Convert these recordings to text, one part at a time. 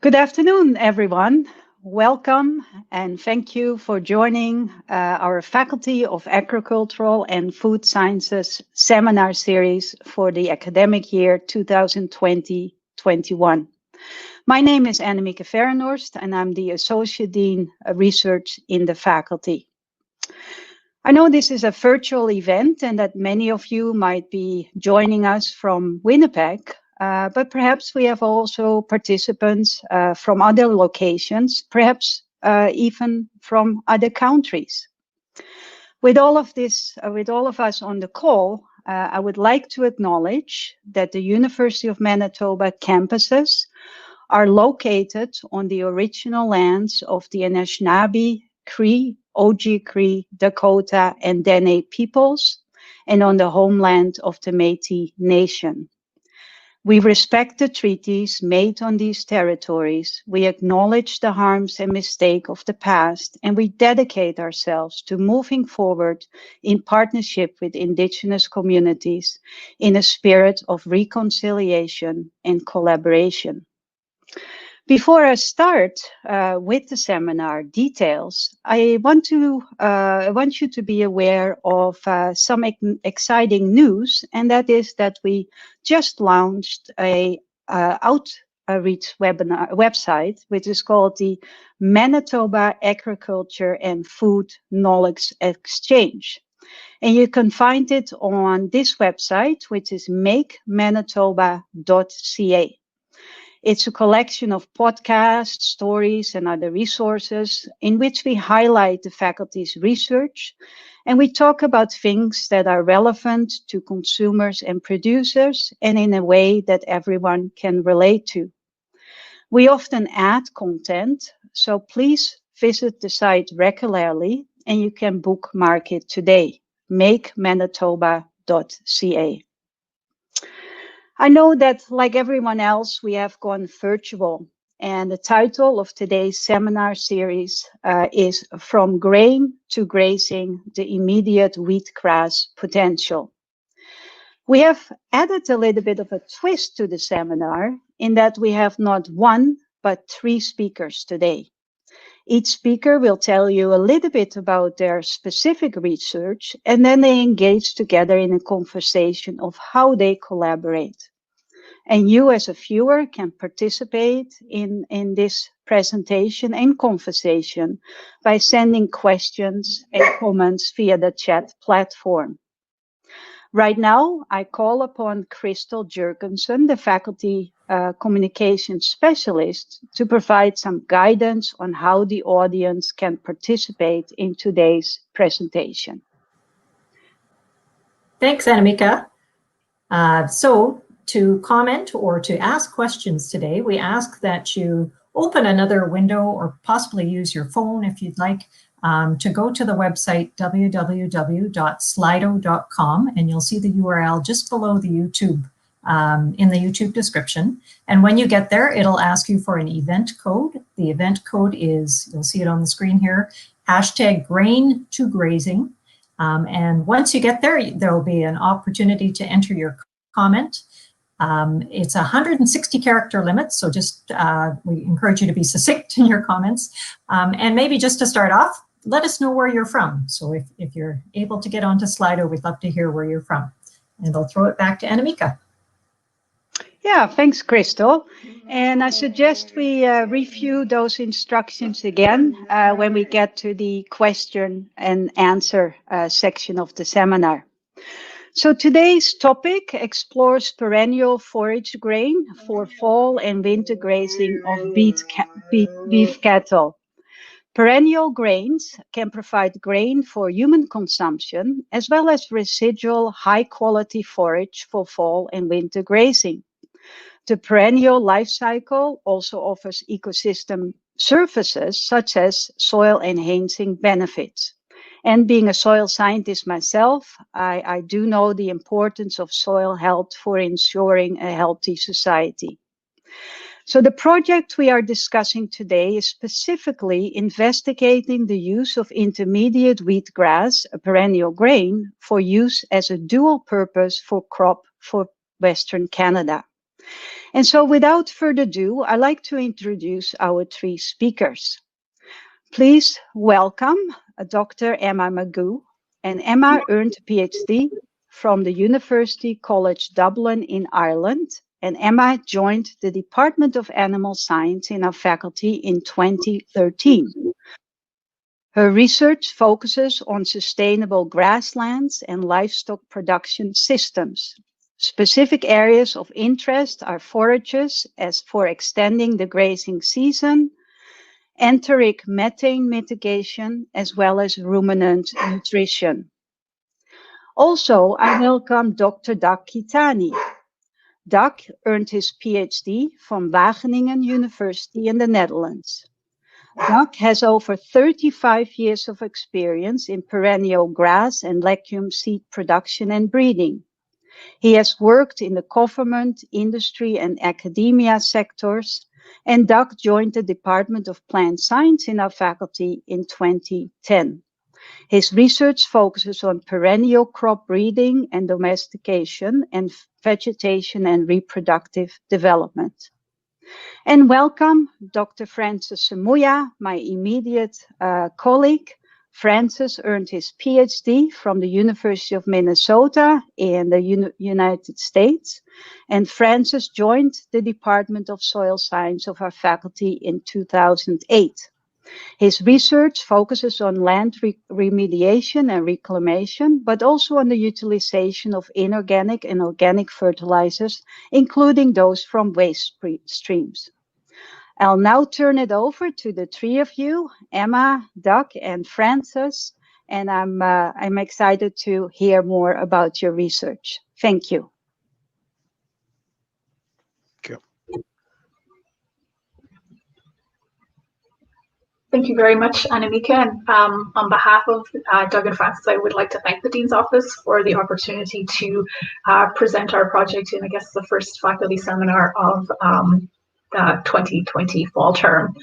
Good afternoon, everyone. Welcome and thank you for joining our Faculty of Agricultural and Food Sciences seminar series for the academic year 2020-21. My name is Annemieke Verenhorst and I'm the Associate Dean of Research in the faculty. I know this is a virtual event and that many of you might be joining us from Winnipeg, but perhaps we have also participants from other locations, perhaps even from other countries. With all of this, with all of us on the call, I would like to acknowledge that the University of Manitoba campuses are located on the original lands of the Anishinaabe, Cree, Oji-Cree, Dakota, and Dene peoples, and on the homeland of the Métis Nation. We respect the treaties made on these territories, we acknowledge the harms and mistakes of the past, and we dedicate ourselves to moving forward in partnership with Indigenous communities in a spirit of reconciliation and collaboration. Before I start with the seminar details, I want you to be aware of some exciting news, and that is that we just launched a outreach website, which is called the Manitoba Agriculture and Food Knowledge Exchange. And you can find it on this website, which is makemanitoba.ca. It's a collection of podcasts, stories, and other resources in which we highlight the faculty's research, and we talk about things that are relevant to consumers and producers and in a way that everyone can relate to. We often add content, so please visit the site regularly and you can bookmark it today, makemanitoba.ca. I know that, like everyone else, we have gone virtual, and the title of today's seminar series is From Grain to Grazing, the Immediate Wheatgrass Potential. We have added a little bit of a twist to the seminar in that we have not one, but three speakers today. Each speaker will tell you a little bit about their specific research, and then they engage together in a conversation of how they collaborate. And you as a viewer can participate in this presentation and conversation by sending questions and comments via the chat platform. Right now, I call upon Crystal Jurgensen, the faculty communications specialist, to provide some guidance on how the audience can participate in today's presentation. Thanks, Annemieke. To comment or to ask questions today, we ask that you open another window or possibly use your phone if you'd like to go to the website www.slido.com, and you'll see the URL just below the YouTube in the YouTube description. And when you get there, it'll ask you for an event code. The event code is, you'll see it on the screen here, #grain2grazing. And once you get there, there'll be an opportunity to enter your comment. It's a 160 character limit, so just we encourage you to be succinct in your comments. And maybe just to start off, let us know where you're from. So if you're able to get onto Slido, we'd love to hear where you're from. And I'll throw it back to Annemieke. Yeah, thanks, Crystal. And I suggest we review those instructions again when we get to the question and answer section of the seminar. So today's topic explores perennial forage grain for fall and winter grazing of beef cattle. Perennial grains can provide grain for human consumption as well as residual high-quality forage for fall and winter grazing. The perennial life cycle also offers ecosystem services such as soil-enhancing benefits. And being a soil scientist myself, I do know the importance of soil health for ensuring a healthy society. So the project we are discussing today is specifically investigating the use of intermediate wheatgrass, a perennial grain, for use as a dual purpose for crop for Western Canada. And so without further ado, I'd like to introduce our three speakers. Please welcome Dr. Emma McGeough. And Emma earned a PhD from the University College Dublin in Ireland. And Emma joined the Department of Animal Science in our faculty in 2013. Her research focuses on sustainable grasslands and livestock production systems. Specific areas of interest are forages as for extending the grazing season, enteric methane mitigation, as well as ruminant nutrition. Also, I welcome Dr. Doug Cattani. Doug earned his PhD from Wageningen University in the Netherlands. Doug has over 35 years of experience in perennial grass and legume seed production and breeding. He has worked in the government, industry, and academia sectors, and Doug joined the Department of Plant Science in our faculty in 2010. His research focuses on perennial crop breeding and domestication and vegetation and reproductive development. And welcome Dr. Francis Zvomuya, my immediate colleague. Francis earned his PhD from the University of Minnesota in the United States. And Francis joined the Department of Soil Science of our faculty in 2008. His research focuses on land remediation and reclamation, but also on the utilization of inorganic and organic fertilizers, including those from waste streams. I'll now turn it over to the three of you, Emma, Doug, and Francis, and I'm excited to hear more about your research. Thank you. Thank you very much, Annemieke. And on behalf of Doug and Francis, I would like to thank the Dean's Office for the opportunity to present our project in, I guess, the first faculty seminar of the 2020 fall term.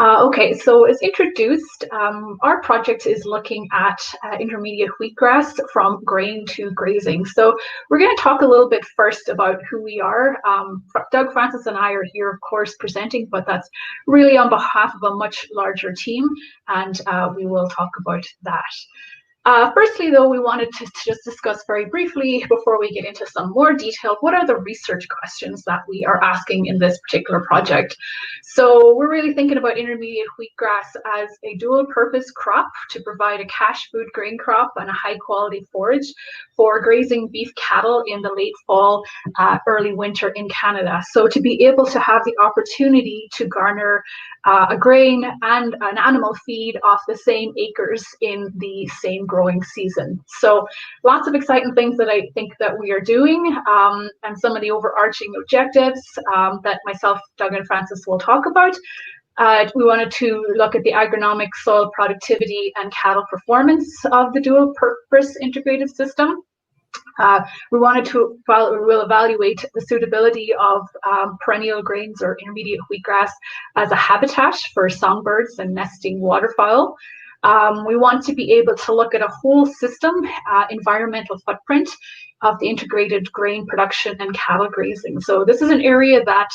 Okay, so as introduced, our project is looking at intermediate wheatgrass from grain to grazing. So we're going to talk a little bit first about who we are. Doug, Francis, and I are here, of course, presenting, but that's really on behalf of a much larger team, and we will talk about that. Firstly, though, we wanted to just discuss very briefly, before we get into some more detail, what are the research questions that we are asking in this particular project. So we're really thinking about intermediate wheatgrass as a dual-purpose crop to provide a cash food grain crop and a high-quality forage for grazing beef cattle in the late fall, early winter in Canada. So to be able to have the opportunity to garner a grain and an animal feed off the same acres in the same growing season. So lots of exciting things that I think that we are doing, and some of the overarching objectives that myself, Doug, and Francis will talk about. We wanted to look at the agronomic, soil productivity, and cattle performance of the dual-purpose integrated system. We wanted to, we'll evaluate the suitability of perennial grains or intermediate wheatgrass as a habitat for songbirds and nesting waterfowl. We want to be able to look at a whole system environmental footprint of the integrated grain production and cattle grazing. So this is an area that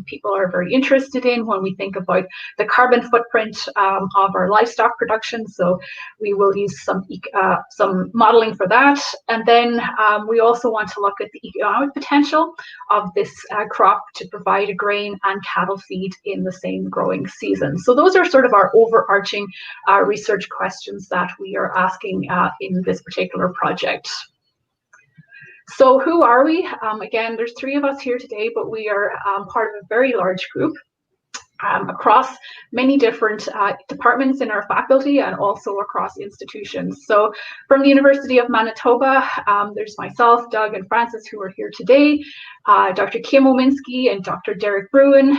people are very interested in when we think about the carbon footprint of our livestock production. So we will use some modeling for that. And then we also want to look at the economic potential of this crop to provide a grain and cattle feed in the same growing season. So those are sort of our overarching research questions that we are asking in this particular project. So who are we? Again, there's three of us here today, but we are part of a very large group across many different departments in our faculty and also across institutions. So from the University of Manitoba, there's myself, Doug, and Francis, who are here today, Dr. Kim Ominski and Dr. Derek Bruin.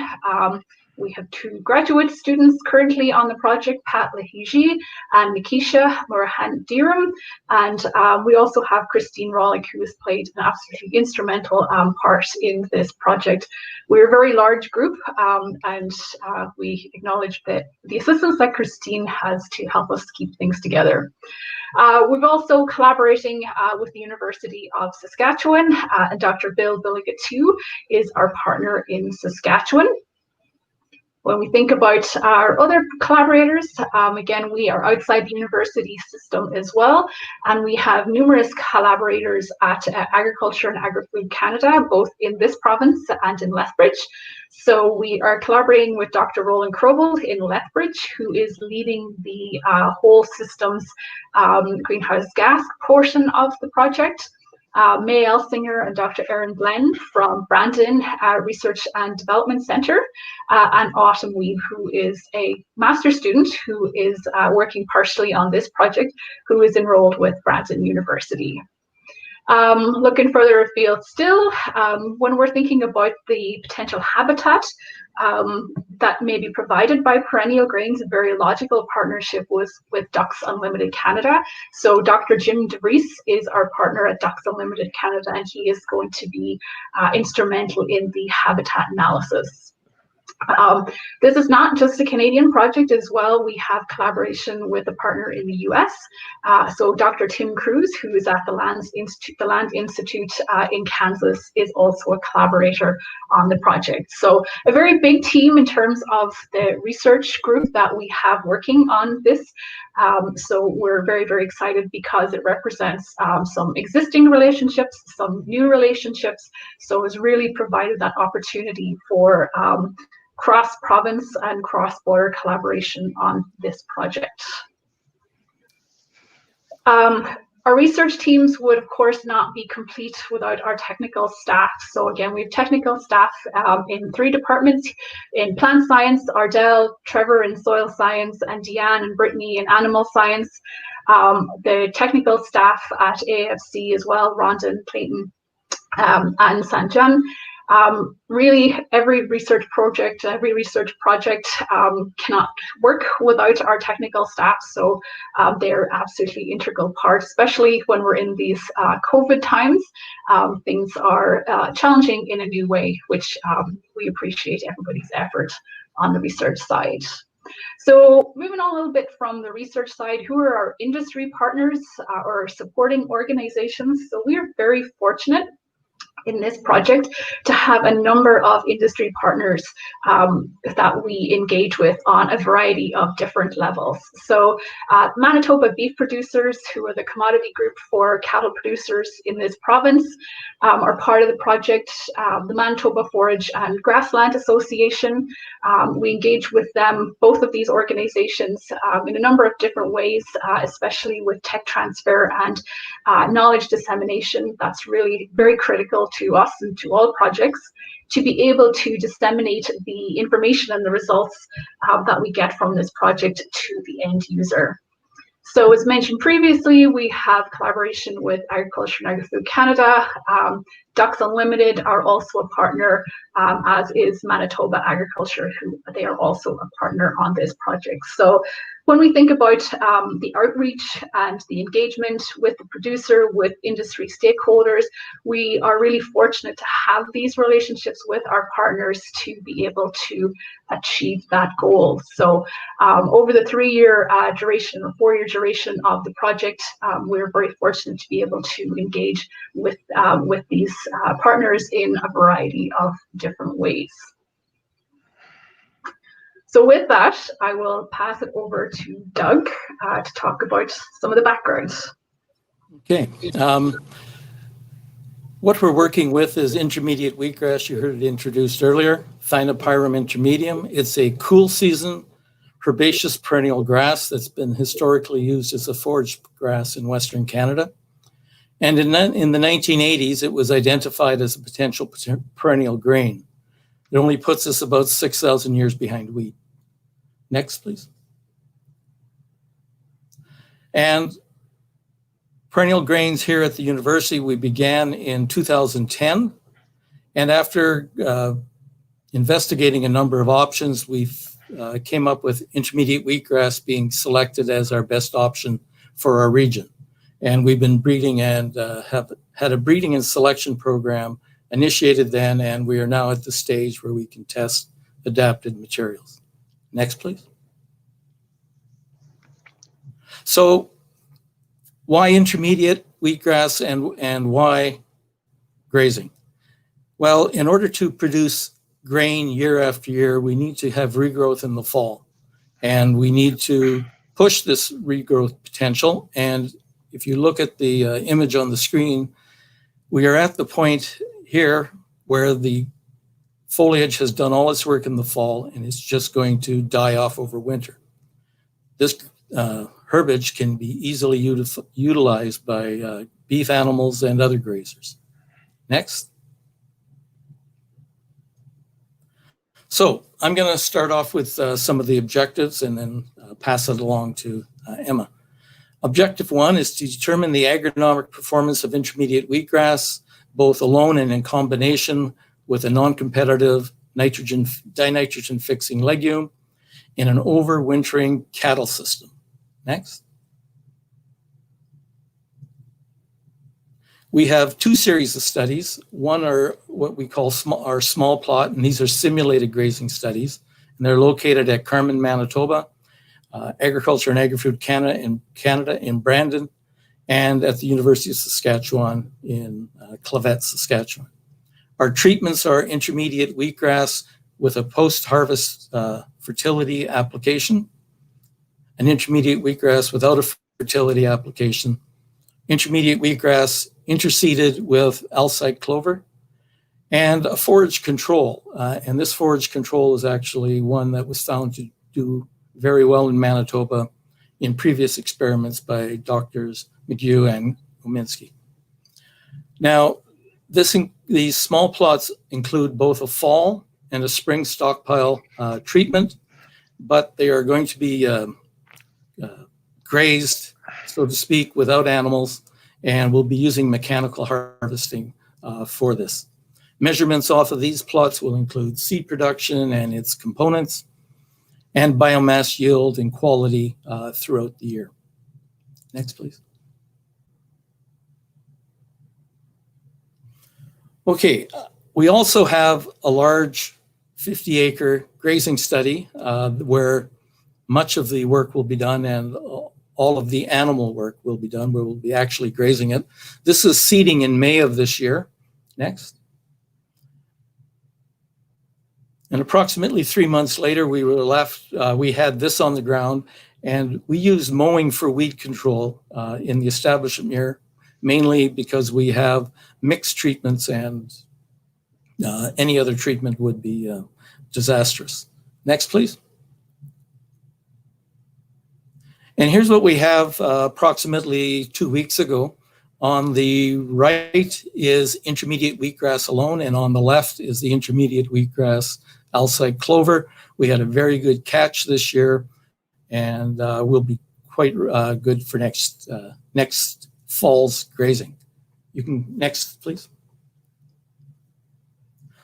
We have 2 graduate students currently on the project, Pat Lahiji and Nikisha Murahandiram. And we also have Christine Rawlik, who has played an absolutely instrumental part in this project. We're a very large group, and we acknowledge that the assistance that Christine has to help us keep things together. We've also collaborating with the University of Saskatchewan, and Dr. Bill Billigatu is our partner in Saskatchewan. When we think about our other collaborators, again, we are outside the university system as well, and we have numerous collaborators at Agriculture and Agri-Food Canada, both in this province and in Lethbridge. So we are collaborating with Dr. Roland Krobel in Lethbridge, who is leading the whole systems greenhouse gas portion of the project. May Elsinger and Dr. Erin Glenn from Brandon Research and Development Centre, and Autumn Weave, who is a master's student who is working partially on this project, who is enrolled with Brandon University. Looking further afield still, when we're thinking about the potential habitat that may be provided by perennial grains, a very logical partnership with Ducks Unlimited Canada. So Dr. Jim DeVries is our partner at Ducks Unlimited Canada, and he is going to be instrumental in the habitat analysis. This is not just a Canadian project as well. We have collaboration with a partner in the US. So Dr. Tim Cruz, who is at the Land Institute in Kansas, is also a collaborator on the project. So a very big team in terms of the research group that we have working on this. So we're very, very excited because it represents some existing relationships, some new relationships. So it's really provided that opportunity for cross-province and cross-border collaboration on this project. Our research teams would, of course, not be complete without our technical staff. So again, we have technical staff in 3 departments: in plant science, Ardell, Trevor in soil science, and Deanne and Brittany in animal science. The technical staff at AFC as well, Rhonda, Clayton, and Sanjan. Really, every research project cannot work without our technical staff. So they're absolutely integral part, especially when we're in these COVID times. Things are challenging in a new way, which we appreciate everybody's effort on the research side. So moving on a little bit from the research side, who are our industry partners or supporting organizations? So we are very fortunate in this project to have a number of industry partners that we engage with on a variety of different levels. So Manitoba beef producers, who are the commodity group for cattle producers in this province, are part of the project. The Manitoba Forage and Grassland Association, we engage with them, both of these organizations, in a number of different ways, especially with tech transfer and knowledge dissemination. That's really very critical to us and to all projects, to be able to disseminate the information and the results that we get from this project to the end user. So as mentioned previously, we have collaboration with Agriculture and Agri-Food Canada. Ducks Unlimited are also a partner, as is Manitoba Agriculture, who they are also a partner on this project. So when we think about the outreach and the engagement with the producer, with industry stakeholders, we are really fortunate to have these relationships with our partners to be able to achieve that goal. So over the 3-year duration or 4-year duration of the project, we're very fortunate to be able to engage with these partners in a variety of different ways. So with that, I will pass it over to Doug to talk about some of the backgrounds. Okay. What we're working with is intermediate wheatgrass. You heard it introduced earlier, Thinopyrum intermedium. It's a cool season herbaceous perennial grass that's been historically used as a forage grass in Western Canada. And in the 1980s, it was identified as a potential perennial grain. It only puts us about 6,000 years behind wheat. Next, please. And perennial grains here at the university, we began in 2010. And after investigating a number of options, we came up with intermediate wheatgrass being selected as our best option for our region. And we've been breeding and have had a breeding and selection program initiated then, and we are now at the stage where we can test adapted materials. Next, please. So why intermediate wheatgrass and why grazing? Well, in order to produce grain year after year, we need to have regrowth in the fall, and we need to push this regrowth potential. And if you look at the image on the screen, we are at the point here where the foliage has done all its work in the fall and it's just going to die off over winter. This herbage can be easily utilized by beef animals and other grazers. Next. So I'm going to start off with some of the objectives and then pass it along to Emma. Objective 1 is to determine the agronomic performance of intermediate wheatgrass, both alone and in combination with a non-competitive dinitrogen fixing legume in an overwintering cattle system. Next. We have two series of studies. One are what we call our small plot, and these are simulated grazing studies. And they're located at Carman, Manitoba, Agriculture and Agri-Food Canada in Brandon, and at the University of Saskatchewan in Clavet, Saskatchewan. Our treatments are intermediate wheatgrass with a post-harvest fertility application, an intermediate wheatgrass without a fertility application, intermediate wheatgrass interseeded with Alside clover, and a forage control. And this forage control is actually one that was found to do very well in Manitoba in previous experiments by Drs. McGeough and Ominski. Now, these small plots include both a fall and a spring stockpile treatment, but they are going to be grazed, so to speak, without animals, and we'll be using mechanical harvesting for this. Measurements off of these plots will include seed production and its components, and biomass yield and quality throughout the year. Next, please. Okay, we also have a large 50-acre grazing study where much of the work will be done and all of the animal work will be done, where we'll be actually grazing it. This is seeding in May of this year. Next. And approximately 3 months later, we were left, we had this on the ground, and we used mowing for weed control in the establishment year, mainly because we have mixed treatments and any other treatment would be disastrous. Next, please. And here's what we have approximately 2 weeks ago. On the right is intermediate wheatgrass alone, and on the left is the intermediate wheatgrass Alside clover. We had a very good catch this year, and will be quite good for next fall's grazing. You can, next, please.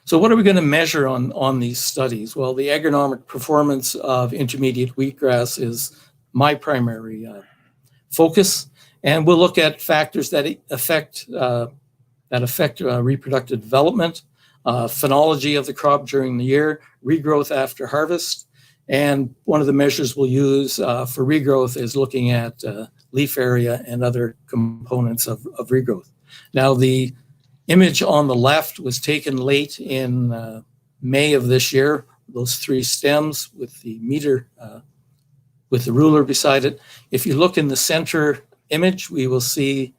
So what are we going to measure on these studies? Well, the agronomic performance of intermediate wheatgrass is my primary focus, and we'll look at factors that affect reproductive development, phenology of the crop during the year, regrowth after harvest, and one of the measures we'll use for regrowth is looking at leaf area and other components of regrowth. Now, the image on the left was taken late in May of this year, those 3 stems with the meter, with the ruler beside it. If you look in the center image, we will see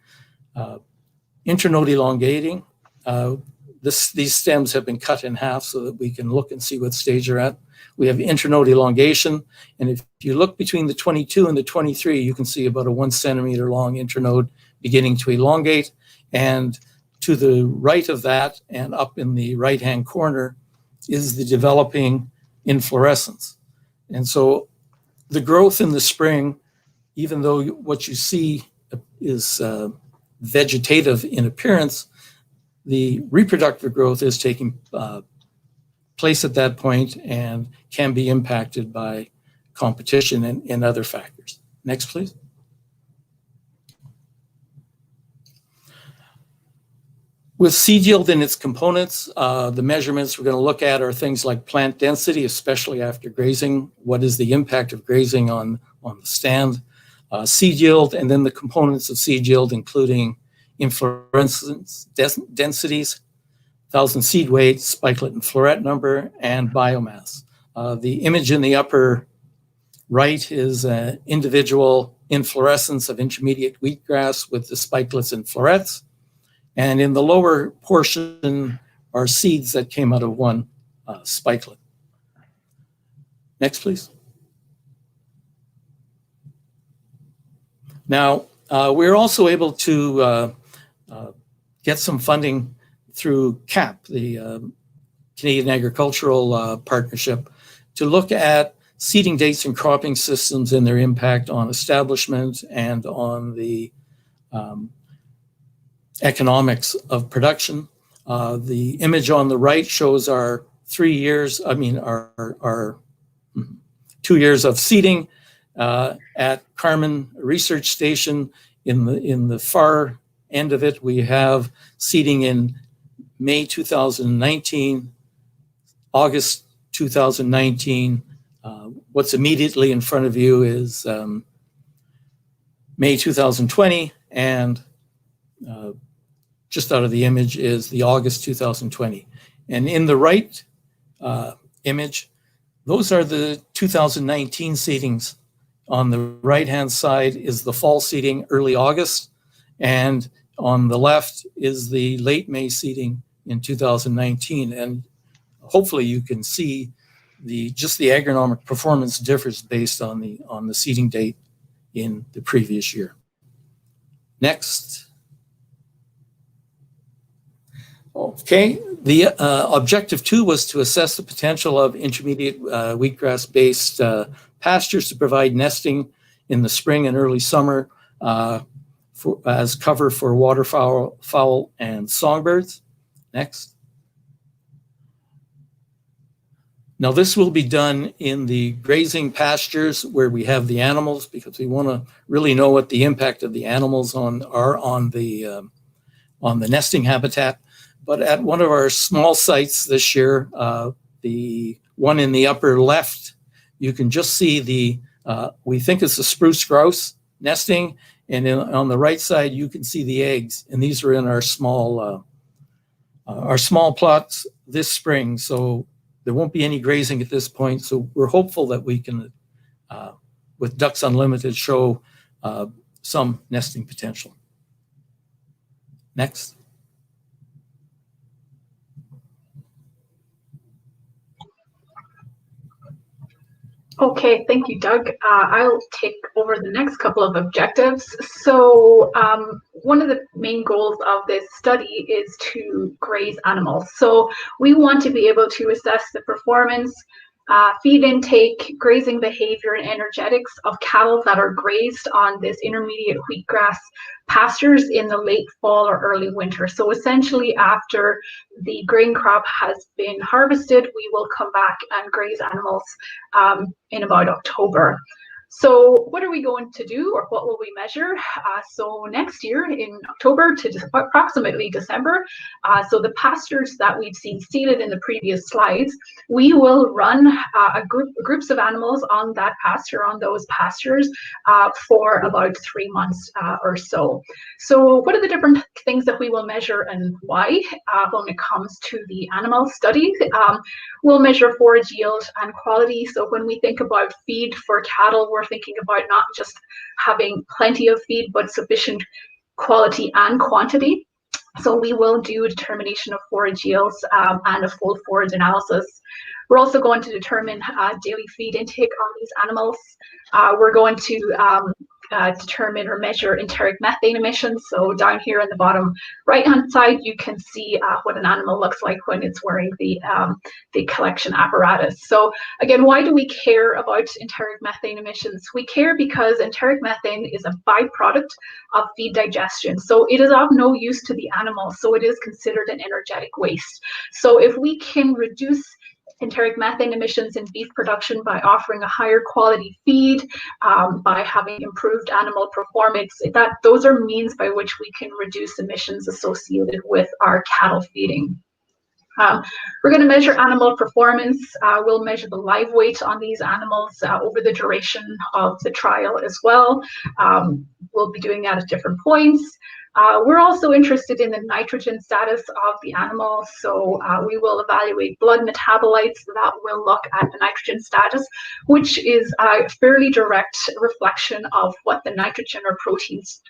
internode elongating. These stems have been cut in half so that we can look and see what stage they're at. We have internode elongation, and if you look between the 22 and the 23, you can see about a 1 centimeter long internode beginning to elongate. And to the right of that and up in the right-hand corner is the developing inflorescence. And so the growth in the spring, even though what you see is vegetative in appearance, the reproductive growth is taking place at that point and can be impacted by competition and other factors. Next, please. With seed yield and its components, the measurements we're going to look at are things like plant density, especially after grazing. What is the impact of grazing on the stand? Seed yield, and then the components of seed yield, including inflorescence densities, 1,000 seed weight, spikelet and floret number, and biomass. The image in the upper right is an individual inflorescence of intermediate wheatgrass with the spikelets and florets. And in the lower portion are seeds that came out of one spikelet. Next, please. Now, we're also able to get some funding through CAP, the Canadian Agricultural Partnership, to look at seeding dates and cropping systems and their impact on establishment and on the economics of production. The image on the right shows our 3 years, our 2 years of seeding at Carmen Research Station. In the far end of it, we have seeding in May 2019, August 2019. What's immediately in front of you is May 2020, and just out of the image is the August 2020. And in the right image, those are the 2019 seedings. On the right-hand side is the fall seeding, early August, and on the left is the late May seeding in 2019. And hopefully you can see just the agronomic performance differs based on the seeding date in the previous year. Next. Okay, the objective 2 was to assess the potential of intermediate wheatgrass-based pastures to provide nesting in the spring and early summer as cover for waterfowl, fowl, and songbirds. Next. Now this will be done in the grazing pastures where we have the animals, because we want to really know what the impact of the animals are on the nesting habitat. But at one of our small sites this year, the one in the upper left, you can just see we think it's a spruce grouse nesting, and on the right side you can see the eggs, and these are in our small plots this spring. So there won't be any grazing at this point. So we're hopeful that we can, with Ducks Unlimited, show some nesting potential. Next. Okay, thank you, Doug. I'll take over the next couple of objectives. So one of the main goals of this study is to graze animals. So we want to be able to assess the performance, feed intake, grazing behavior, and energetics of cattle that are grazed on this intermediate wheatgrass pastures in the late fall or early winter. So essentially after the grain crop has been harvested, we will come back and graze animals in about October. So what are we going to do, or what will we measure? So next year in October to approximately December, so the pastures that we've seen seeded in the previous slides, we will run groups of animals on that pasture, on those pastures, for about 3 months or so. So what are the different things that we will measure and why when it comes to the animal studies? We'll measure forage yield and quality. So when we think about feed for cattle, we're thinking about not just having plenty of feed, but sufficient quality and quantity. So we will do a determination of forage yields and a full forage analysis. We're also going to determine daily feed intake on these animals. We're going to determine or measure enteric methane emissions. So down here on the bottom right-hand side, you can see what an animal looks like when it's wearing the collection apparatus. So again, why do we care about enteric methane emissions? We care because enteric methane is a byproduct of feed digestion. So it is of no use to the animal. So it is considered an energetic waste. So if we can reduce enteric methane emissions in beef production by offering a higher quality feed, by having improved animal performance. Those are means by which we can reduce emissions associated with our cattle feeding. We're going to measure animal performance. We'll measure the live weight on these animals over the duration of the trial as well. We'll be doing that at different points. We're also interested in the nitrogen status of the animal, so we will evaluate blood metabolites that will look at the nitrogen status, which is a fairly direct reflection of what the nitrogen or proteins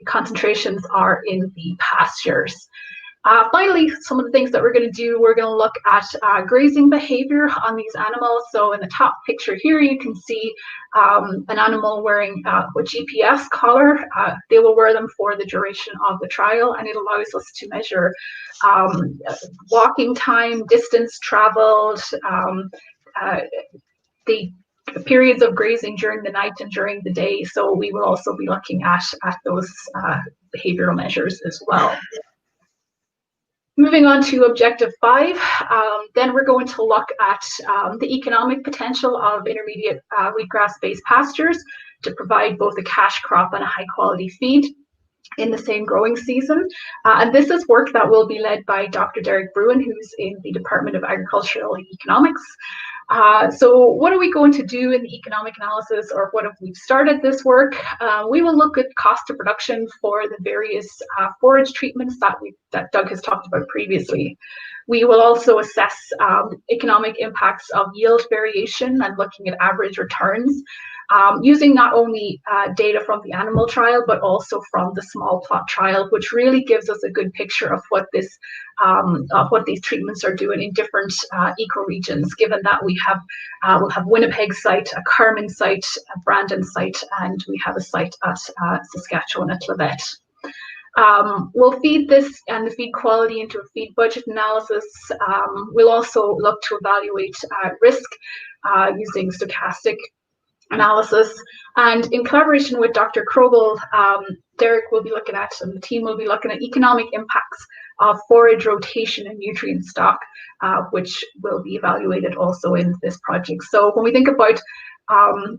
concentrations are in the pastures. Finally, some of the things that we're going to do, we're going to look at grazing behavior on these animals. So in the top picture here, you can see an animal wearing a GPS collar. They will wear them for the duration of the trial, and it allows us to measure walking time, distance traveled, the periods of grazing during the night and during the day. So we will also be looking at those behavioral measures as well. Moving on to objective 5, then we're going to look at the economic potential of intermediate wheatgrass-based pastures to provide both a cash crop and a high-quality feed in the same growing season. And this is work that will be led by Dr. Derek Bruin, who's in the Department of Agricultural Economics. So what are we going to do in the economic analysis, or what have we started this work? We will look at cost of production for the various forage treatments that Doug has talked about previously. We will also assess economic impacts of yield variation and looking at average returns, using not only data from the animal trial, but also from the small plot trial, which really gives us a good picture of what these treatments are doing in different ecoregions, given that we'll have Winnipeg site, a Carmen site, a Brandon site, and we have a site at Saskatchewan at Levet. We'll feed this and the feed quality into a feed budget analysis. We'll also look to evaluate risk using stochastic analysis, and in collaboration with Dr. Krogel, Derek will be looking at, and the team will be looking at economic impacts of forage rotation and nutrient stock, which will be evaluated also in this project. So when we think about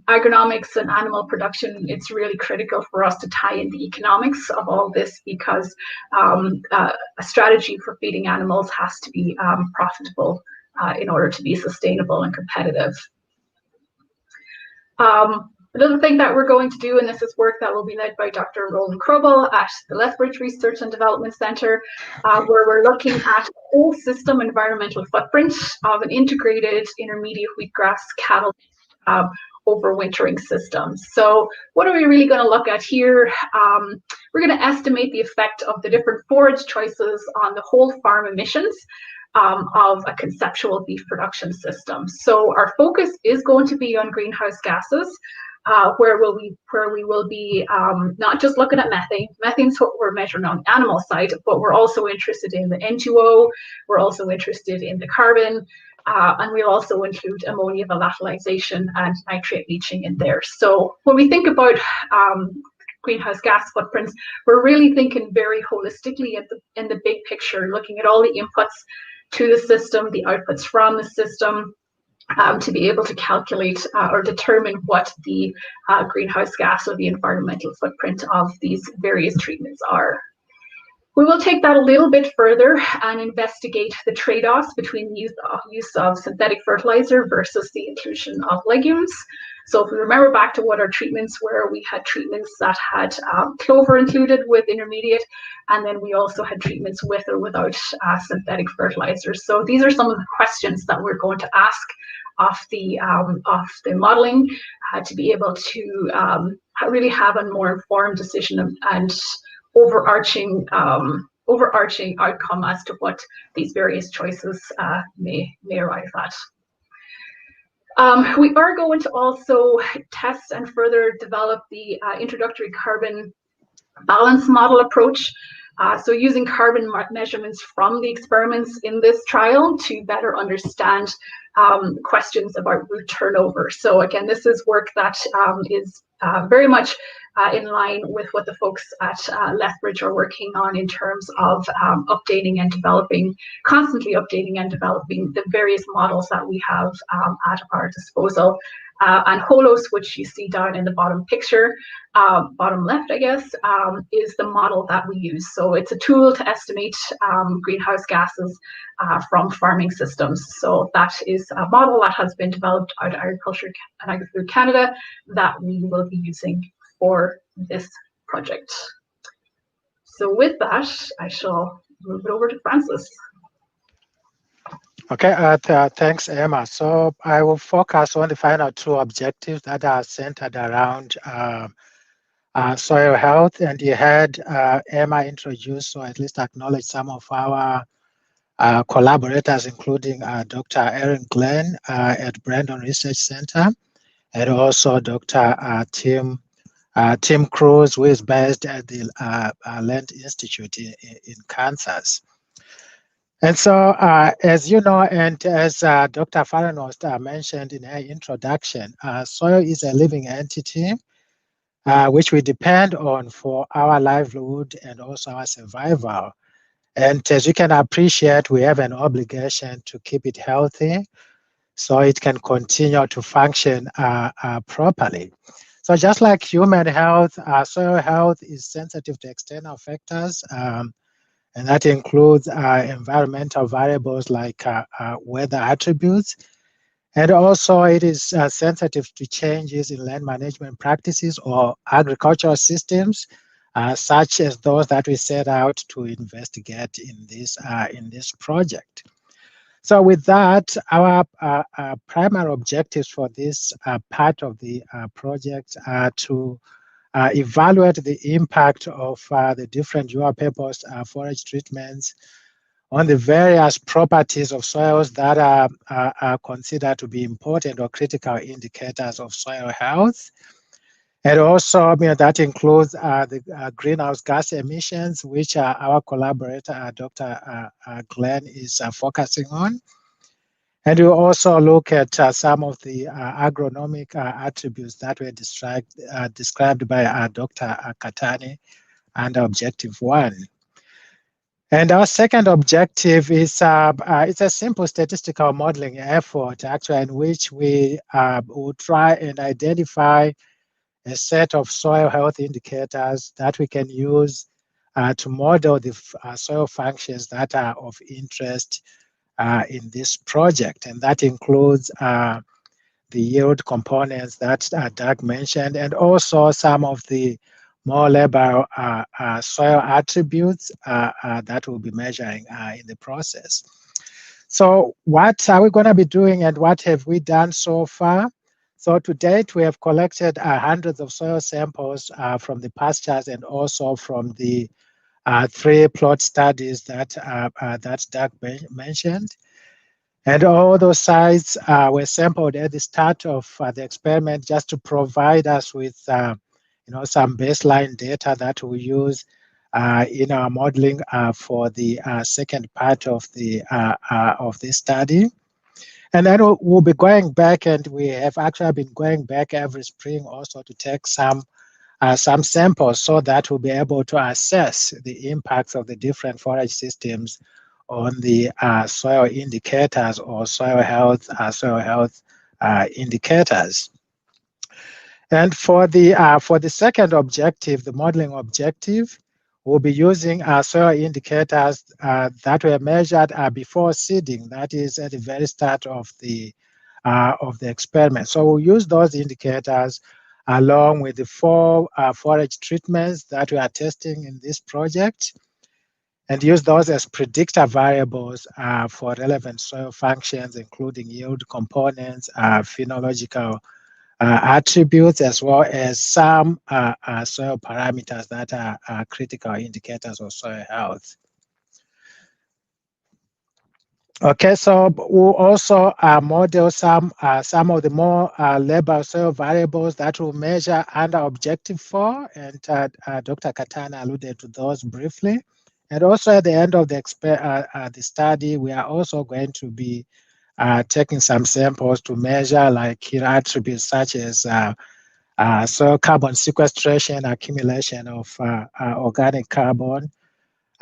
agronomics and animal production, it's really critical for us to tie in the economics of all this, because a strategy for feeding animals has to be profitable in order to be sustainable and competitive. Another thing that we're going to do, and this is work that will be led by Dr. Roland Krobel at the Lethbridge Research and Development Centre, where we're looking at whole system environmental footprint of an integrated intermediate wheatgrass cattle overwintering system. So what are we really going to look at here? We're going to estimate the effect of the different forage choices on the whole farm emissions of a conceptual beef production system. So our focus is going to be on greenhouse gases, where we will be not just looking at methane. Methane's what we're measuring on the animal side, but we're also interested in the N2O, we're also interested in the carbon, and we'll also include ammonia volatilization and nitrate leaching in there. So when we think about greenhouse gas footprints, we're really thinking very holistically in the big picture, looking at all the inputs to the system, the outputs from the system, to be able to calculate or determine what the greenhouse gas or the environmental footprint of these various treatments are. We will take that a little bit further and investigate the trade-offs between the use of synthetic fertilizer versus the inclusion of legumes. So if we remember back to what our treatments were, we had treatments that had clover included with intermediate, and then we also had treatments with or without synthetic fertilizers. So these are some of the questions that we're going to ask of the modeling to be able to really have a more informed decision and overarching outcome as to what these various choices may arrive at. We are going to also test and further develop the introductory carbon balance model approach. So using carbon measurements from the experiments in this trial to better understand questions about root turnover. So again, this is work that is very much in line with what the folks at Lethbridge are working on in terms of updating and developing, constantly updating and developing the various models that we have at our disposal. And Holos, which you see down in the bottom picture, bottom left, I guess, is the model that we use. So it's a tool to estimate greenhouse gases from farming systems. So that is a model that has been developed out of Agriculture and Agri-Food Canada that we will be using for this project. So with that, I shall move it over to Francis. Okay, thanks, Emma. So I will focus on the final two objectives that are centered around soil health. And you had Emma introduce, or at least acknowledge, some of our collaborators, including Dr. Erin Glenn at Brandon Research Center, and also Dr. Tim Cruz, who is based at the Land Institute in Kansas. And so, as you know, and as Dr. Fahrenholz mentioned in her introduction, soil is a living entity which we depend on for our livelihood and also our survival. And as you can appreciate, we have an obligation to keep it healthy so it can continue to function properly. So just like human health, soil health is sensitive to external factors, and that includes environmental variables like weather attributes. And also it is sensitive to changes in land management practices or agricultural systems, such as those that we set out to investigate in this project. So with that, our primary objectives for this part of the project are to evaluate the impact of the different dual-purpose forage treatments on the various properties of soils that are considered to be important or critical indicators of soil health. And also, that includes the greenhouse gas emissions, which our collaborator, Dr. Glenn, is focusing on. And we'll also look at some of the agronomic attributes that were described by Dr. Cattani under Objective 1. And our second objective is it's a simple statistical modeling effort, actually, in which we will try and identify a set of soil health indicators that we can use to model the soil functions that are of interest in this project. And that includes the yield components that Doug mentioned, and also some of the more labile soil attributes that we'll be measuring in the process. So what are we going to be doing, and what have we done so far? So to date, we have collected hundreds of soil samples from the pastures and also from the 3 plot studies that Doug mentioned. And all those sites were sampled at the start of the experiment just to provide us with some baseline data that we use in our modeling for the second part of this study. And then we'll be going back, and we have actually been going back every spring also to take some samples so that we'll be able to assess the impacts of the different forage systems on the soil indicators or soil health indicators. And for the second objective, the modeling objective, we'll be using soil indicators that were measured before seeding, that is at the very start of the experiment. So we'll use those indicators along with the 4 forage treatments that we are testing in this project, and use those as predictor variables for relevant soil functions, including yield components, phenological attributes, as well as some soil parameters that are critical indicators of soil health. Okay, so we'll also model some of the more labile soil variables that we'll measure under Objective 4, and Dr. Cattani alluded to those briefly. And also at the end of the study, we are also going to be taking some samples to measure like key attributes such as soil carbon sequestration, accumulation of organic carbon,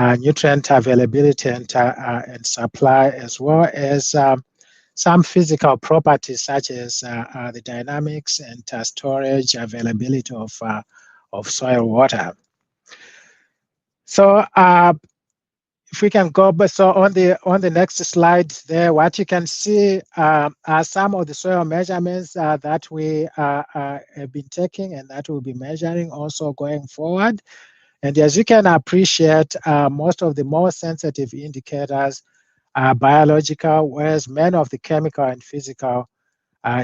nutrient availability and supply, as well as some physical properties such as the dynamics and storage availability of soil water. So if we can go, but so on the next slide there, what you can see are some of the soil measurements that we have been taking and that we'll be measuring also going forward. And as you can appreciate, most of the more sensitive indicators are biological, whereas many of the chemical and physical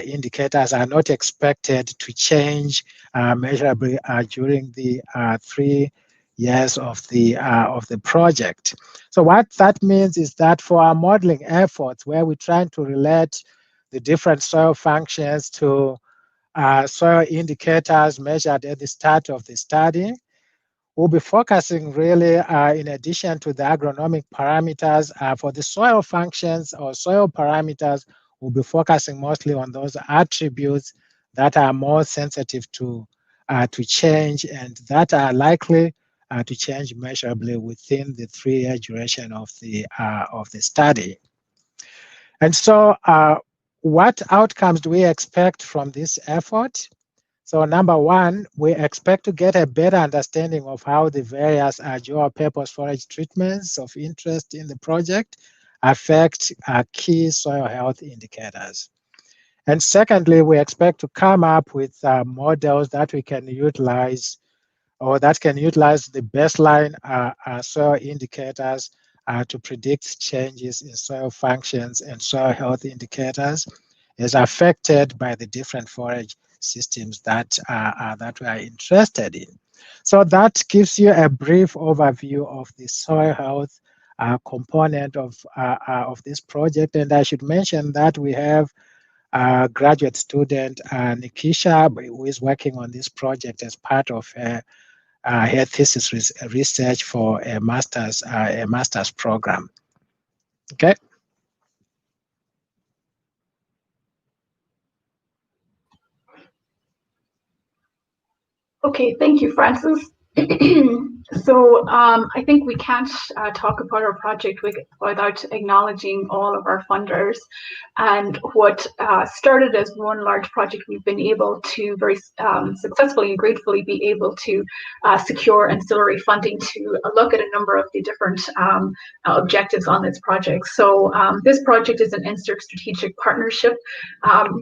indicators are not expected to change measurably during the 3 years of the project. So what that means is that for our modeling efforts, where we're trying to relate the different soil functions to soil indicators measured at the start of the study, we'll be focusing really, in addition to the agronomic parameters, for the soil functions or soil parameters, we'll be focusing mostly on those attributes that are more sensitive to change and that are likely to change measurably within the 3-year duration of the study. And so, what outcomes do we expect from this effort? So number one, we expect to get a better understanding of how the various dual purpose forage treatments of interest in the project affect key soil health indicators. And secondly, we expect to come up with models that we can utilize or that can utilize the baseline soil indicators to predict changes in soil functions and soil health indicators as affected by the different forage systems that we are interested in. So that gives you a brief overview of the soil health component of this project. And I should mention that we have graduate student Nikisha, who is working on this project as part of her thesis research for a master's program. Okay. Okay, thank you, Francis. So I think we can't talk about our project without acknowledging all of our funders. And what started as one large project, we've been able to very successfully and gratefully be able to secure ancillary funding to look at a number of the different objectives on this project. So this project is an interstrategic partnership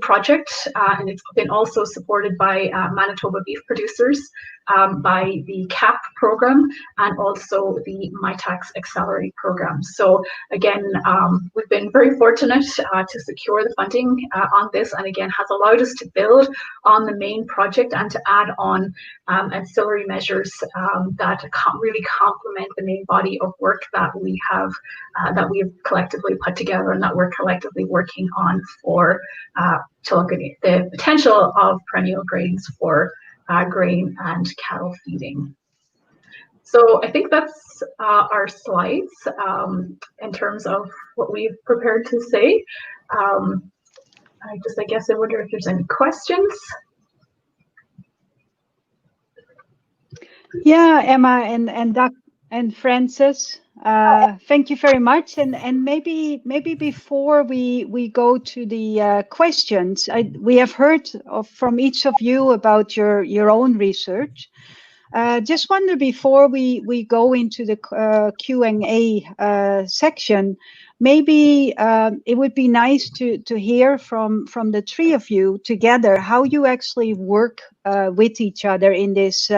project, and it's been also supported by Manitoba beef producers, by the CAP program and also the MyTax Accelerate program. So again, we've been very fortunate to secure the funding on this, and again has allowed us to build on the main project and to add on ancillary measures that really complement the main body of work that we have collectively put together and that we're collectively working on for to look at the potential of perennial grains for grain and cattle feeding. So I think that's our slides in terms of what we've prepared to say. I guess I wonder if there's any questions. Yeah, Emma and Doug and Francis, thank you very much. And maybe before we go to the questions, we have heard from each of you about your own research. Just wonder before we go into the Q&A section, maybe it would be nice to hear from the three of you together how you actually work with each other in this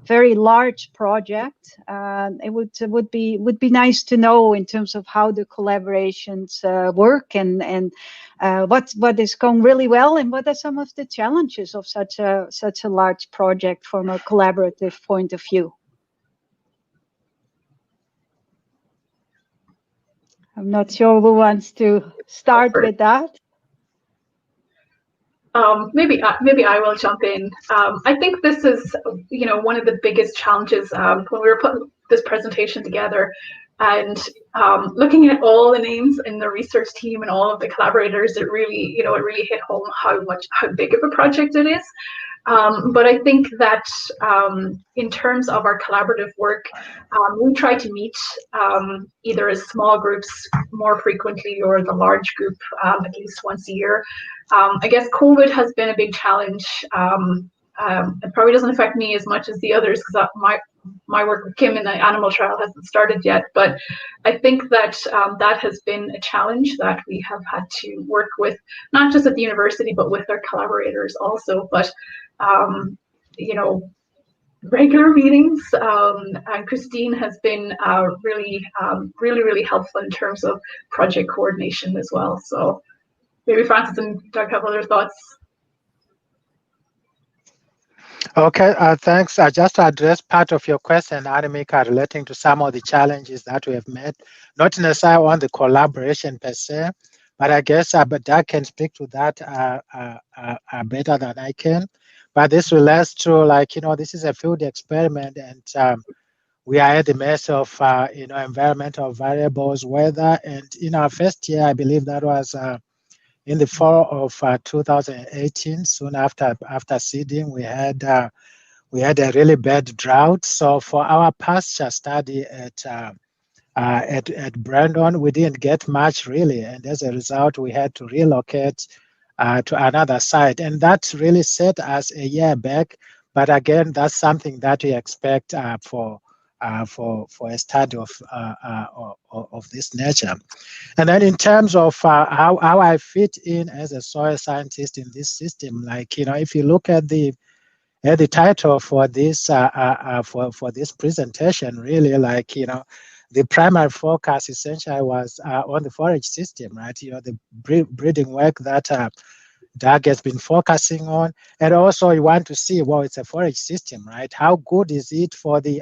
very large project. It would be nice to know in terms of how the collaborations work and what is going really well and what are some of the challenges of such a large project from a collaborative point of view. I'm not sure who wants to start with that. Maybe I will jump in. I think this is, one of the biggest challenges when we were putting this presentation together. And looking at all the names in the research team and all of the collaborators, it really, it really hit home how big of a project it is. But I think that in terms of our collaborative work, we try to meet either as small groups more frequently or the large group at least once a year. I guess COVID has been a big challenge. It probably doesn't affect me as much as the others because my work with Kim in the animal trial hasn't started yet. But I think that that has been a challenge that we have had to work with, not just at the university, but with our collaborators also. But regular meetings, and Christine has been really helpful in terms of project coordination as well. So maybe Francis and Doug have other thoughts. Okay, thanks. Just to address part of your question, Annemieke, relating to some of the challenges that we have met, not necessarily on the collaboration per se, but I guess Doug can speak to that better than I can. But this relates to, this is a field experiment, and we are at the mercy of, environmental variables, weather, and in our first year, I believe that was in the fall of 2018, soon after seeding, we had a really bad drought. So for our pasture study at Brandon, we didn't get much really, and as a result, we had to relocate to another site, and that really set us a year back. But again, that's something that we expect for a study of this nature. And then in terms of how I fit in as a soil scientist in this system, if you look at the title for this for this presentation, really, the primary focus essentially was on the forage system, right? The breeding work that Doug has been focusing on, and also you want to see, well, it's a forage system, right? How good is it for the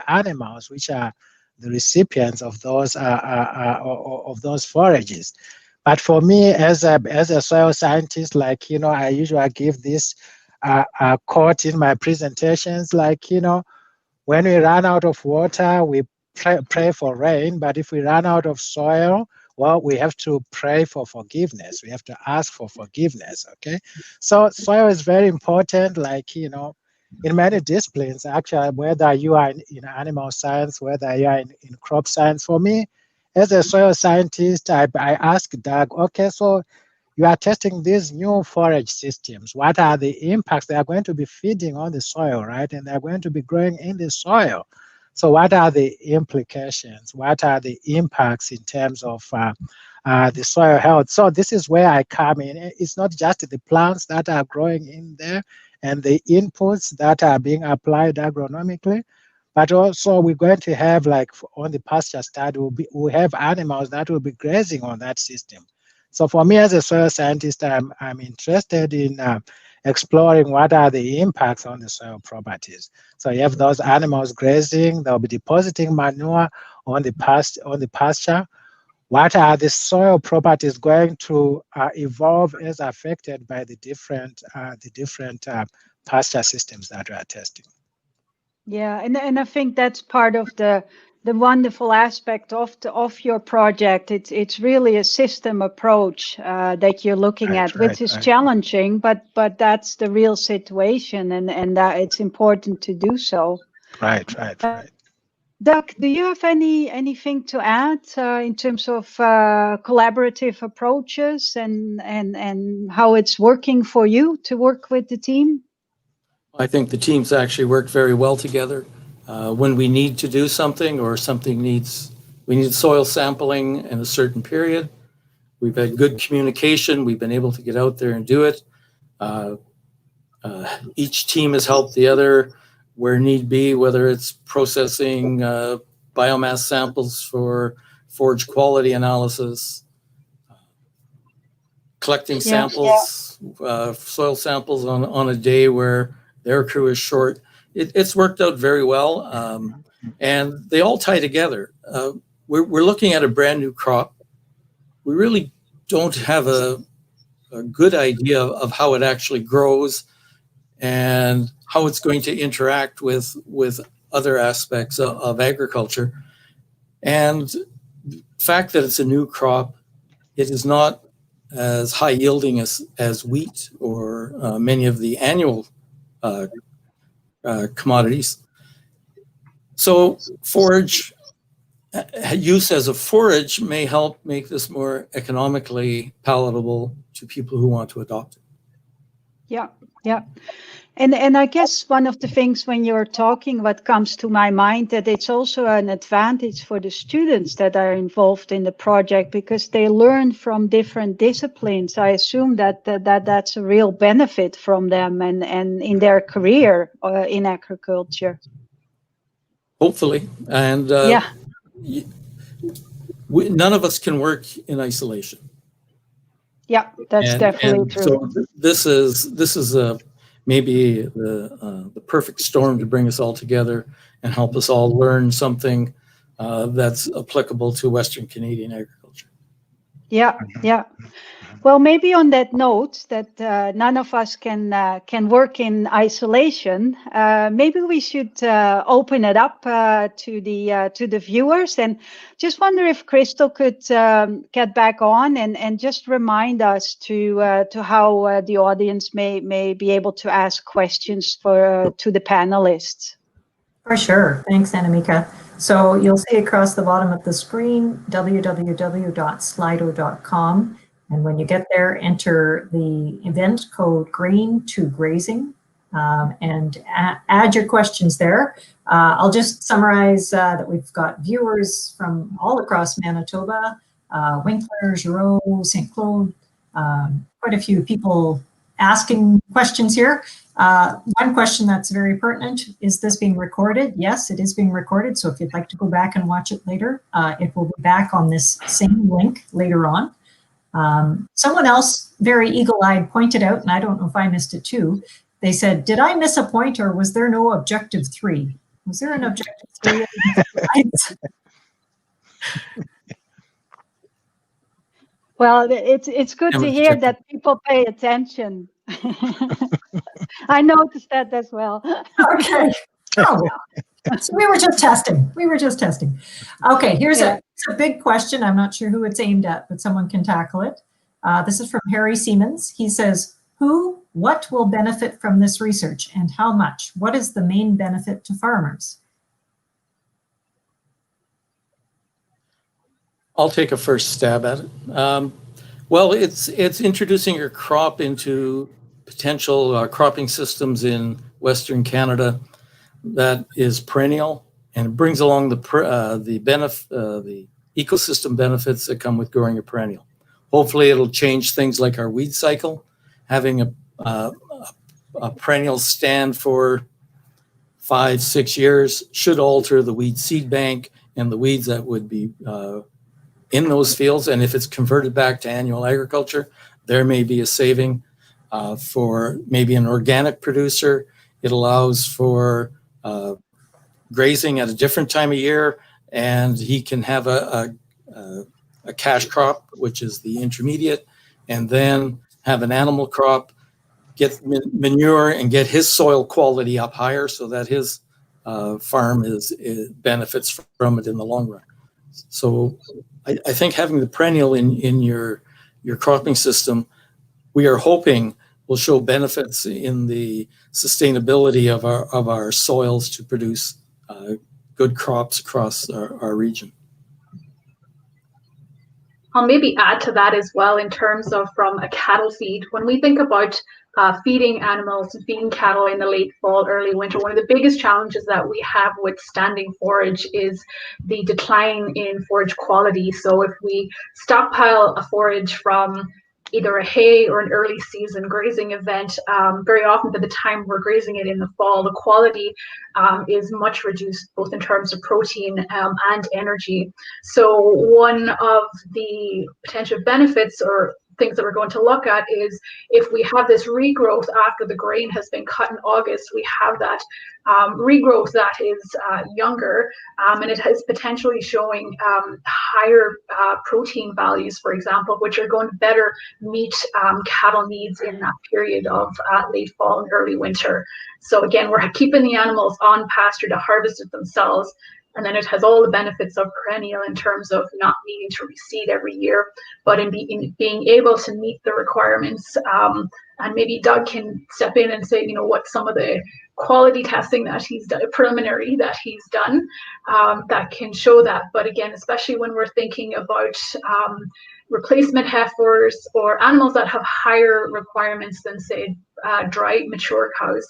animals, which are the recipients of those forages? But for me, as a soil scientist, I usually give this quote in my presentations, when we run out of water, we pray for rain, but if we run out of soil, well, we have to pray for forgiveness. We have to ask for forgiveness, okay? So soil is very important, in many disciplines, actually, whether you are in animal science, whether you are in crop science. For me, as a soil scientist, I ask Doug, okay, so you are testing these new forage systems. What are the impacts? They are going to be feeding on the soil, right? And they're going to be growing in the soil. So what are the implications? What are the impacts in terms of the soil health? So this is where I come in. It's not just the plants that are growing in there and the inputs that are being applied agronomically, but also we're going to have, on the pasture study, we'll have animals that will be grazing on that system. So for me as a soil scientist, I'm interested in exploring what are the impacts on the soil properties. So you have those animals grazing, they'll be depositing manure on the pasture. What are the soil properties going to evolve as affected by the different pasture systems that we are testing? Yeah, and I think that's part of the wonderful aspect of your project. It's really a system approach that you're looking at, which is challenging, but that's the real situation, and that it's important to do so. Right. Doug, do you have anything to add in terms of collaborative approaches and how it's working for you to work with the team? I think the teams actually work very well together. When we need to do something or we need soil sampling in a certain period, we've had good communication. We've been able to get out there and do it. Each team has helped the other where need be, whether it's processing biomass samples for forage quality analysis, collecting samples, soil samples on a day where their crew is short. It's worked out very well, and they all tie together. We're looking at a brand new crop. We really don't have a good idea of how it actually grows and how it's going to interact with other aspects of agriculture. And the fact that it's a new crop, it is not as high yielding as wheat or many of the annual commodities. So forage use as a forage may help make this more economically palatable to people who want to adopt it. Yeah, yeah. And I guess one of the things when you're talking, what comes to my mind, that it's also an advantage for the students that are involved in the project, because they learn from different disciplines. I assume that's a real benefit from them and in their career in agriculture. Hopefully. And yeah. None of us can work in isolation. Yeah, that's definitely true. So this is maybe the perfect storm to bring us all together and help us all learn something that's applicable to Western Canadian agriculture. Yeah, yeah. Well, maybe on that note, that none of us can work in isolation. Maybe we should open it up to the viewers, and just wonder if Crystal could get back on and just remind us to how the audience may be able to ask questions to the panelists. For sure. Thanks, Annemieke. So you'll see across the bottom of the screen, www.slido.com. And when you get there, enter the event code GRAIN2GRAZING and add your questions there. I'll just summarize that we've got viewers from all across Manitoba, Winkler, Giroux, St. Claude, quite a few people asking questions here. One question that's very pertinent, is this being recorded? Yes, it is being recorded. So if you'd like to go back and watch it later, it will be back on this same link later on. Someone else very eagle-eyed pointed out, and I don't know if I missed it too, they said, did I miss a point or was there no objective 3? Was there an objective 3? Well, it's good to hear that people pay attention. I noticed that as well. Okay. Oh, so we were just testing. Okay, here's a big question. I'm not sure who it's aimed at, but someone can tackle it. This is from Harry Siemens. He says, what will benefit from this research and how much? What is the main benefit to farmers? I'll take a first stab at it. Well, it's introducing your crop into potential cropping systems in Western Canada that is perennial, and it brings along the ecosystem benefits that come with growing a perennial. Hopefully, it'll change things like our weed cycle. Having a perennial stand for 5-6 years should alter the weed seed bank and the weeds that would be in those fields. And if it's converted back to annual agriculture, there may be a saving for maybe an organic producer. It allows for grazing at a different time of year, and he can have a cash crop, which is the intermediate, and then have an animal crop, get manure, and get his soil quality up higher so that his farm benefits from it in the long run. So I think having the perennial in your cropping system, we are hoping will show benefits in the sustainability of our soils to produce good crops across our region. I'll maybe add to that as well in terms of from a cattle feed. When we think about feeding animals, feeding cattle in the late fall, early winter, one of the biggest challenges that we have with standing forage is the decline in forage quality. So if we stockpile a forage from either a hay or an early season grazing event, very often by the time we're grazing it in the fall, the quality is much reduced, both in terms of protein and energy. So one of the potential benefits or things that we're going to look at is if we have this regrowth after the grain has been cut in August, we have that regrowth that is younger, and it is potentially showing higher protein values, for example, which are going to better meet cattle needs in that period of late fall and early winter. So again, we're keeping the animals on pasture to harvest it themselves, and then it has all the benefits of perennial in terms of not needing to reseed every year, but in being able to meet the requirements. And maybe Doug can step in and say, you know, what some of the quality testing that he's done, preliminary that he's done, that can show that. But again, especially when we're thinking about replacement heifers or animals that have higher requirements than, say, dry mature cows,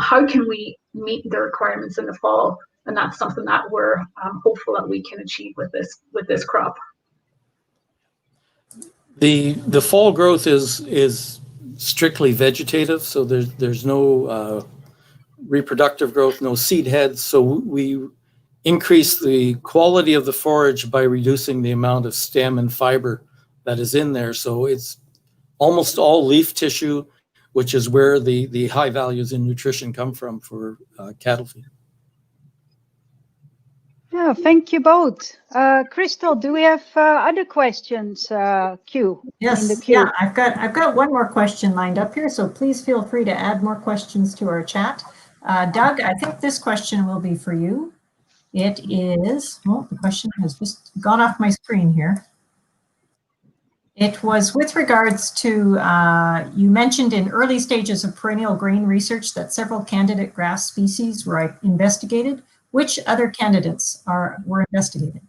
how can we meet the requirements in the fall? And that's something that we're hopeful that we can achieve with this crop. The fall growth is strictly vegetative, so there's no reproductive growth, no seed heads. So we increase the quality of the forage by reducing the amount of stem and fiber that is in there. So it's almost all leaf tissue, which is where the high values in nutrition come from for cattle feed. Yeah, thank you both. Crystal, do we have other questions? Q. Yes, in the queue? yeah, I've got one more question lined up here, so please feel free to add more questions to our chat. Doug, I think this question will be for you. It is, well, the question has just gone off my screen here. It was with regards to, you mentioned in early stages of perennial grain research that several candidate grass species were investigated. Which other candidates were investigated?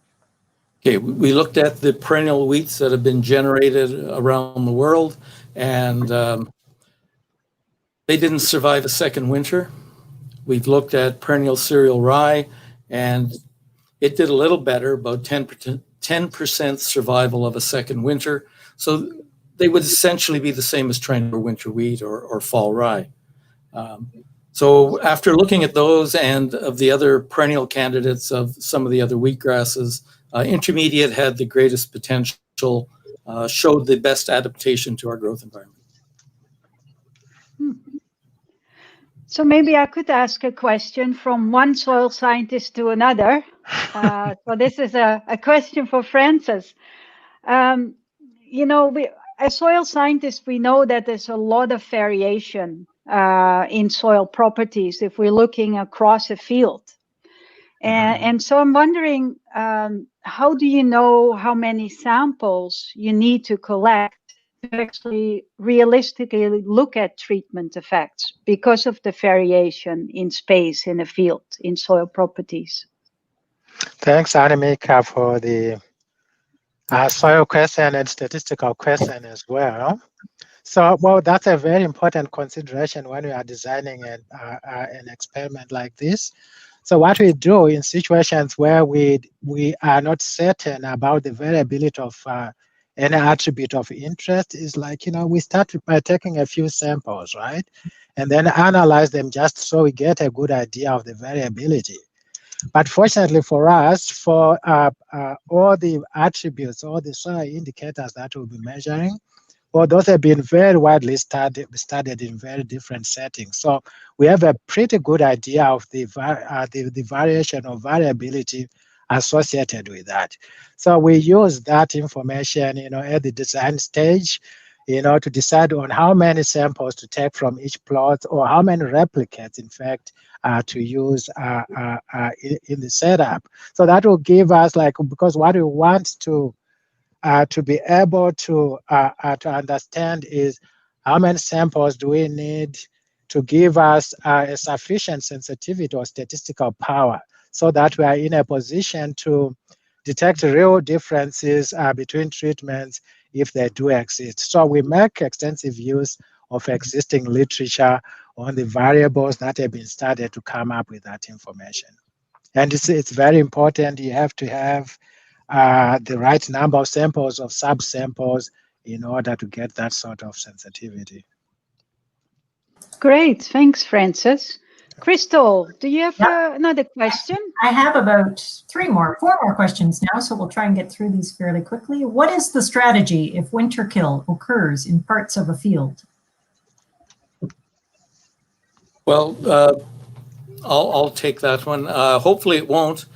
Okay, we looked at the perennial wheats that have been generated around the world, and they didn't survive a second winter. We've looked at perennial cereal rye, and it did a little better, about 10% survival of a second winter. So they would essentially be the same as trying for winter wheat or fall rye. So after looking at those and of the other perennial candidates of some of the other wheatgrasses, intermediate had the greatest potential, showed the best adaptation to our growth environment. So maybe I could ask a question from one soil scientist to another. So this is a question for Frances. You know, as soil scientists, we know that there's a lot of variation in soil properties if we're looking across a field. And so I'm wondering, how do you know how many samples you need to collect to actually realistically look at treatment effects because of the variation in space in a field in soil properties? Thanks, Annemieke, for the soil question and statistical question as well. So, well, that's a very important consideration when we are designing an experiment like this. So what we do in situations where we are not certain about the variability of any attribute of interest is like, you know, we start by taking a few samples, right? And then analyze them just so we get a good idea of the variability. But fortunately for us, for all the attributes, all the soil indicators that we'll be measuring, well, those have been very widely studied in very different settings. So we have a pretty good idea of the variation or variability associated with that. So we use that information, you know, at the design stage, you know, to decide on how many samples to take from each plot or how many replicates, in fact, to use in the setup. So that will give us, like, because what we want to be able to understand is how many samples do we need to give us a sufficient sensitivity or statistical power so that we are in a position to detect real differences between treatments if they do exist. So we make extensive use of existing literature on the variables that have been studied to come up with that information. And it's very important. You have to have the right number of samples of subsamples in order to get that sort of sensitivity. Great, thanks, Frances. Crystal, do you have another question? I have about four more questions now, so we'll try and get through these fairly quickly. What is the strategy if winter kill occurs in parts of a field? Well, I'll take that one. Hopefully it won't.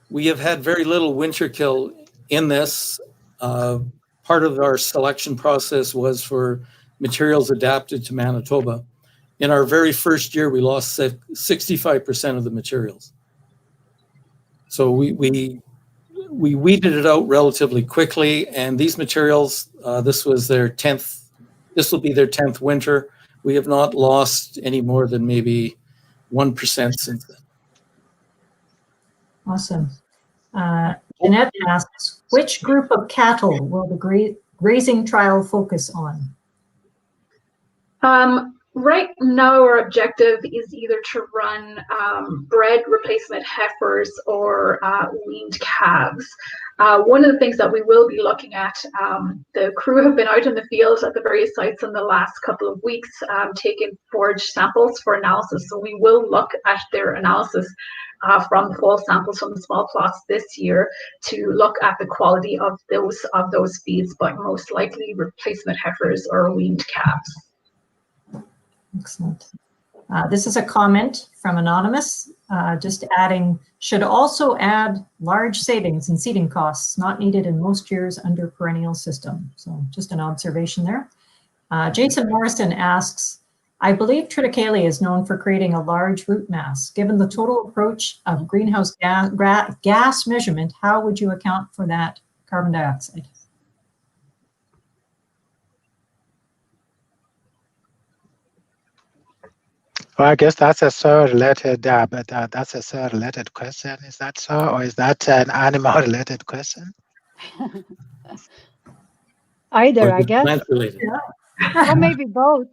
We have had very little winter kill in this. Part of our selection process was for materials adapted to Manitoba. In our very first year, we lost 65% of the materials. So we weeded it out relatively quickly, and these materials, this will be their 10th winter. We have not lost any more than maybe 1% since then. Awesome. Jeanette asks, which group of cattle will the grazing trial focus on? Right now, our objective is either to run bred replacement heifers or weaned calves. One of the things that we will be looking at, the crew have been out in the field at the various sites in the last couple of weeks, taking forage samples for analysis. So we will look at their analysis from the fall samples from the small plots this year to look at the quality of those feeds, but most likely replacement heifers or weaned calves. Excellent. This is a comment from Anonymous, just adding, should also add large savings in seeding costs, not needed in most years under perennial system. So just an observation there. Jason Morrison asks, I believe triticale is known for creating a large root mass. Given the total approach of greenhouse gas measurement, how would you account for that carbon dioxide? Well, I guess that's a soil-related, that's a soil-related question. Is that so, or is that an animal-related question? Either, I guess. Plant-related. Yeah. Or maybe both.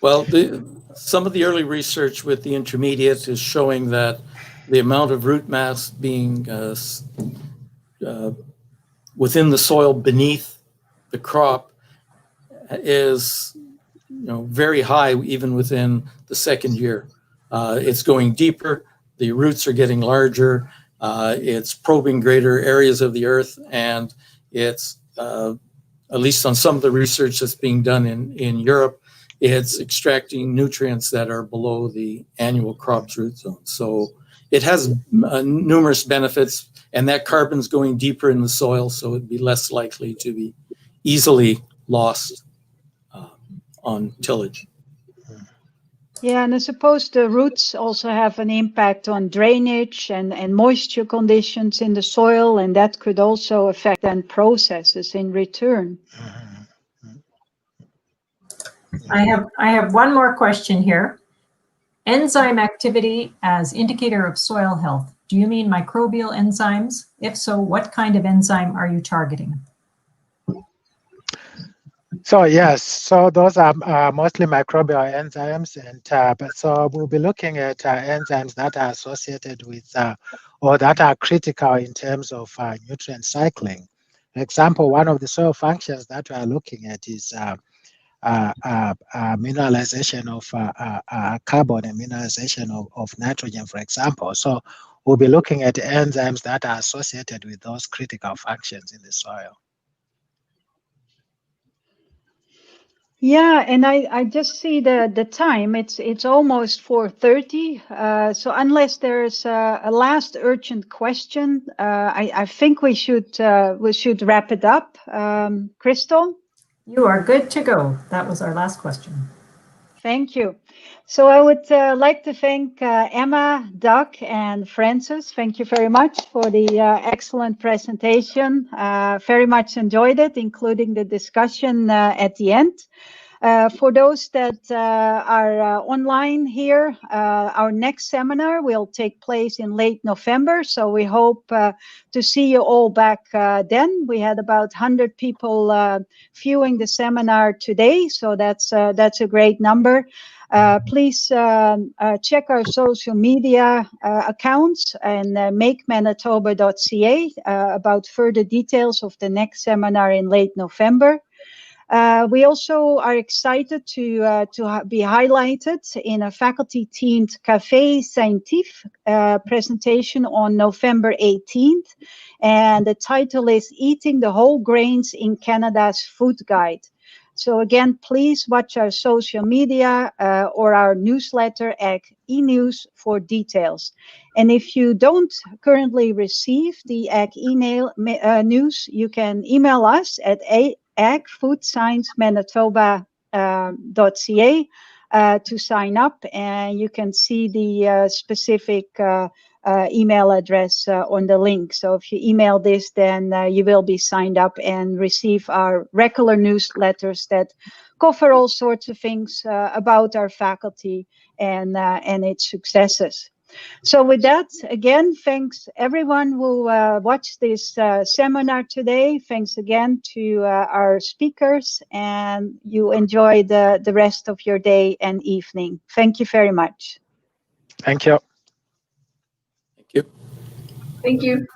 Well, some of the early research with the intermediate is showing that the amount of root mass being within the soil beneath the crop is very high even within the second year. It's going deeper, the roots are getting larger, it's probing greater areas of the earth, and it's, at least on some of the research that's being done in Europe, it's extracting nutrients that are below the annual crop's root zone. So it has numerous benefits, and that carbon's going deeper in the soil, so it'd be less likely to be easily lost on tillage. Yeah, and I suppose the roots also have an impact on drainage and moisture conditions in the soil, and that could also affect then processes in return. I have one more question here. Enzyme activity as indicator of soil health. Do you mean microbial enzymes? If so, what kind of enzyme are you targeting? So yes, so those are mostly microbial enzymes, and but so we'll be looking at enzymes that are associated with or that are critical in terms of nutrient cycling. For example, one of the soil functions that we are looking at is mineralization of carbon and mineralization of nitrogen, for example. So we'll be looking at enzymes that are associated with those critical functions in the soil. Yeah, and I just see the time. It's almost 4:30. So unless there's a last urgent question, I think we should wrap it up. Crystal? You are good to go. That was our last question. Thank you. So I would like to thank Emma, Doug, and Francis. Thank you very much for the excellent presentation. Very much enjoyed it, including the discussion at the end. For those that are online here, our next seminar will take place in late November. So we hope to see you all back then. We had about 100 people viewing the seminar today. So that's a great number. Please check our social media accounts and makemanitoba.ca about further details of the next seminar in late November. We also are excited to be highlighted in a faculty-themed Café Scientifique presentation on November 18th. And the title is Eating the Whole Grains in Canada's Food Guide. So again, please watch our social media or our newsletter at eNews for details. And if you don't currently receive the Ag email news, you can email us at agfoodsciencemanitoba.ca to sign up, and you can see the specific email address on the link. So if you email this, then you will be signed up and receive our regular newsletters that cover all sorts of things about our faculty and its successes. So with that, again, thanks everyone who watched this seminar today. Thanks again to our speakers, and you enjoy the rest of your day and evening. Thank you very much. Thank you. Thank you. Thank you.